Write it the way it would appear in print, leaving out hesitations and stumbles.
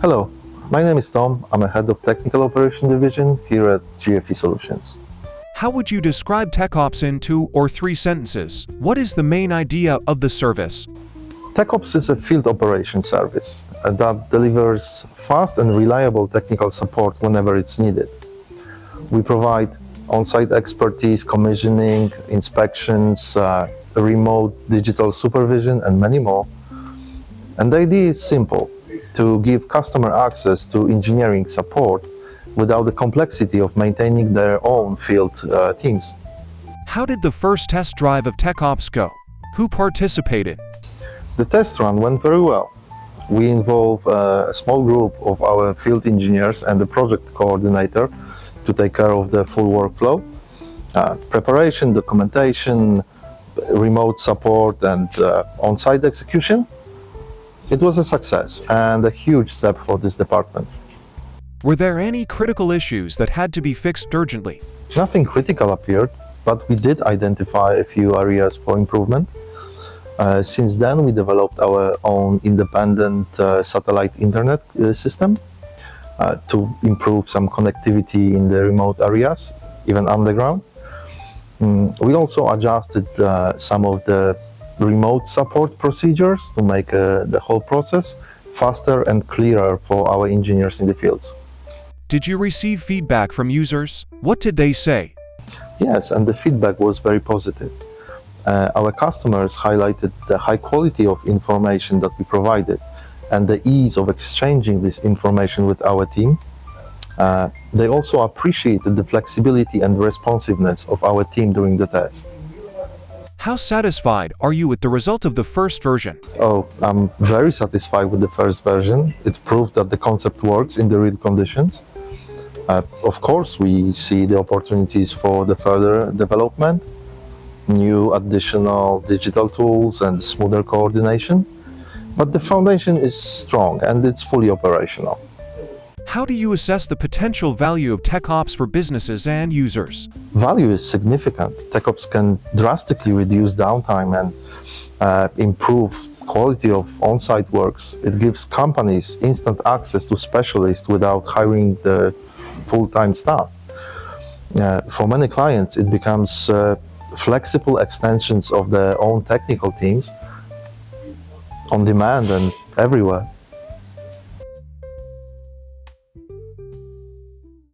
Hello, my name is Tom. I'm a head of Technical Operation Division here at GFE Solutions. How would you describe TechOps in 2 or 3 sentences? What is the main idea of the service? TechOps is a field operation service that delivers fast and reliable technical support whenever it's needed. We provide on-site expertise, commissioning, inspections, remote digital supervision, and many more. And the idea is simple: to give customer access to engineering support without the complexity of maintaining their own field teams. How did the first test drive of TechOps go? Who participated? The test run went very well. We involved a small group of our field engineers and the project coordinator to take care of the full workflow. Preparation, documentation, remote support, and on-site execution. It was a success and a huge step for this department. Were there any critical issues that had to be fixed urgently? Nothing critical appeared, but we did identify a few areas for improvement. Since then, we developed our own independent satellite internet system to improve some connectivity in the remote areas, even underground. We also adjusted some of the remote support procedures to make the whole process faster and clearer for our engineers in the fields. Did you receive feedback from users? What did they say? Yes, and the feedback was very positive. Our customers highlighted the high quality of information that we provided and the ease of exchanging this information with our team. They also appreciated the flexibility and responsiveness of our team during the test. How satisfied are you with the result of the first version? Oh, I'm very satisfied with the first version. It proved that the concept works in the real conditions. Of course, we see the opportunities for the further development, new additional digital tools and smoother coordination. But the foundation is strong and it's fully operational. How do you assess the potential value of TechOps for businesses and users? Value is significant. TechOps can drastically reduce downtime and improve quality of on-site works. It gives companies instant access to specialists without hiring the full-time staff. For many clients, it becomes flexible extensions of their own technical teams on demand and everywhere.